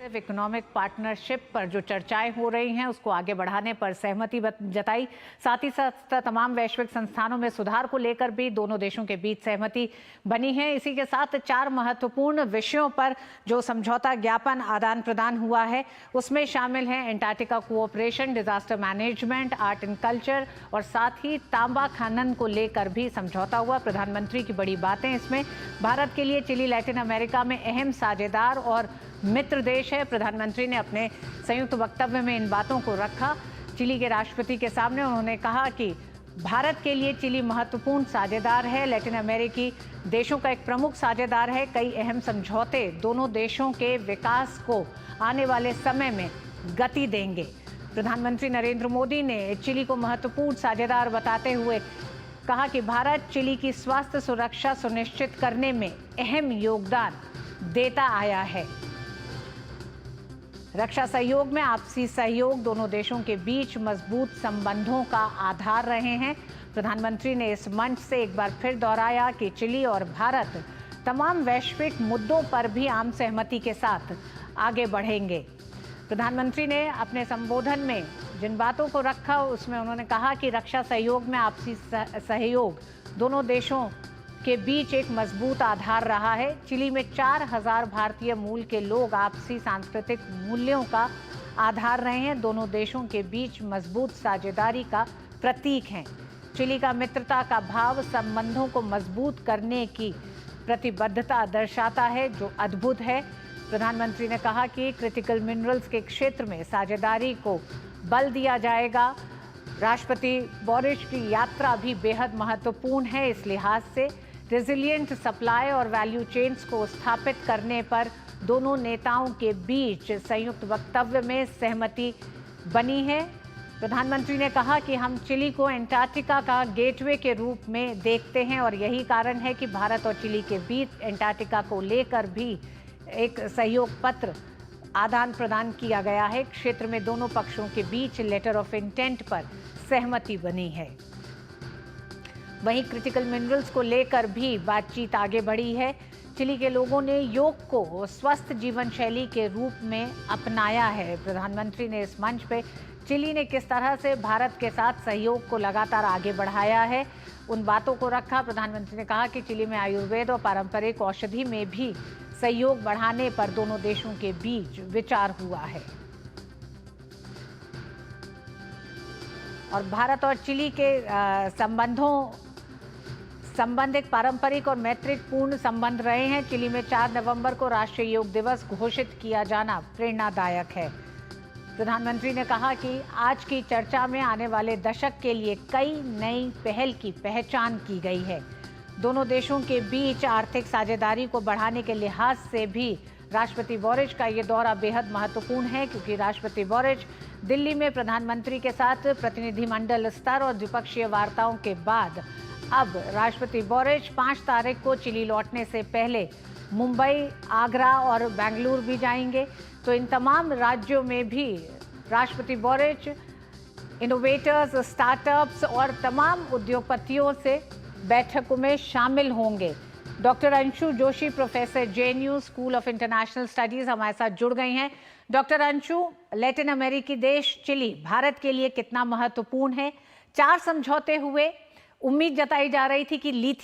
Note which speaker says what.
Speaker 1: सिर्फ economic partnership पर जो चर्चाएं हो रही हैं उसको आगे बढ़ाने पर सहमति जताई। साथ ही साथ तमाम वैश्विक संस्थानों में सुधार को लेकर भी दोनों देशों के बीच सहमति बनी है। इसी के साथ 4 महत्वपूर्ण विषयों पर जो समझौता ज्ञापन आदान प्रदान हुआ है उसमें शामिल है Antarctica cooperation, disaster management, art and culture और साथ ही तांबा खनन को लेकर भी समझौता हुआ। प्रधानमंत्री की बड़ी बातें इसमें, भारत के लिए चिली लैटिन अमेरिका में अहम साझेदार और मित्र देश है। प्रधानमंत्री ने अपने संयुक्त वक्तव्य में इन बातों को रखा। चिली के राष्ट्रपति के सामने उन्होंने कहा कि भारत के लिए चिली महत्वपूर्ण साझेदार है, लैटिन अमेरिकी देशों का एक प्रमुख साझेदार है। कई अहम समझौते दोनों देशों के विकास को आने वाले समय में गति देंगे। प्रधानमंत्री नरेंद्र मोदी ने चिली को महत्वपूर्ण साझेदार बताते हुए कहा कि भारत चिली की स्वास्थ्य सुरक्षा सुनिश्चित करने में अहम योगदान देता आया है। रक्षा सहयोग में आपसी सहयोग दोनों देशों के बीच मजबूत संबंधों का आधार रहे हैं। प्रधानमंत्री ने इस मंच से एक बार फिर दोहराया कि चिली और भारत तमाम वैश्विक मुद्दों पर भी आम सहमति के साथ आगे बढ़ेंगे। प्रधानमंत्री ने अपने संबोधन में जिन बातों को रखा उसमें उन्होंने कहा कि रक्षा सहयोग में आपसी सहयोग दोनों देशों के बीच एक मजबूत आधार रहा है। चिली में 4000 भारतीय मूल के लोग आपसी सांस्कृतिक मूल्यों का आधार रहे हैं, दोनों देशों के बीच मजबूत साझेदारी का प्रतीक हैं। चिली का मित्रता का भाव संबंधों को मजबूत करने की प्रतिबद्धता दर्शाता है, जो अद्भुत है। प्रधानमंत्री ने कहा कि क्रिटिकल मिनरल्स के क्षेत्र में साझेदारी को बल दिया जाएगा। राष्ट्रपति बोरिस की यात्रा भी बेहद महत्वपूर्ण है। इस लिहाज से रेजिलिएंट सप्लाई और वैल्यू चेन्स को स्थापित करने पर दोनों नेताओं के बीच संयुक्त वक्तव्य में सहमति बनी है। प्रधानमंत्री ने कहा कि हम चिली को एंटार्क्टिका का गेटवे के रूप में देखते हैं और यही कारण है कि भारत और चिली के बीच एंटार्क्टिका को लेकर भी एक सहयोग पत्र आदान प्रदान किया गया है। क्षेत्र में दोनों पक्षों के बीच लेटर ऑफ इंटेंट पर सहमति बनी है। वहीं क्रिटिकल मिनरल्स को लेकर भी बातचीत आगे बढ़ी है। चिली के लोगों ने योग को स्वस्थ जीवन शैली के रूप में अपनाया है। प्रधानमंत्री ने इस मंच पे चिली ने किस तरह से भारत के साथ सहयोग को लगातार आगे बढ़ाया है उन बातों को रखा। प्रधानमंत्री ने कहा कि चिली में आयुर्वेद और पारंपरिक औषधि में भी सहयोग बढ़ाने पर दोनों देशों के बीच विचार हुआ है। और भारत और चिली के संबंध एक पारंपरिक और मैत्रीपूर्ण संबंध रहे हैं। चिली में 4 नवंबर को राष्ट्रीय योग दिवस घोषित किया जाना प्रेरणादायक है। प्रधानमंत्री ने कहा कि आज की चर्चा में आने वाले दशक के लिए कई नई पहल की पहचान की गई है। दोनों देशों के बीच आर्थिक साझेदारी को बढ़ाने के लिहाज से भी राष्ट्रपति बोरिस का ये दौरा बेहद महत्वपूर्ण है, क्योंकि राष्ट्रपति बोरिस दिल्ली में प्रधानमंत्री के साथ प्रतिनिधिमंडल स्तर और द्विपक्षीय वार्ताओं के बाद अब राष्ट्रपति बोरिस 5 तारीख को चिली लौटने से पहले मुंबई, आगरा और बेंगलुरु भी जाएंगे। तो इन तमाम राज्यों में भी राष्ट्रपति बोरिस इनोवेटर्स, स्टार्टअप्स और तमाम उद्योगपतियों से बैठकों में शामिल होंगे। Doctor Anshu Joshi, professor JNU school of international studies, हमारे साथ जुड़ गई हैं। डॉक्टर अंशु, लैटिन अमेरिकी देश चिली भारत के लिए कितना महत्वपूर्ण है? 4 समझौते हुए, उम्मीद जताई जा रही थी कि लिथियम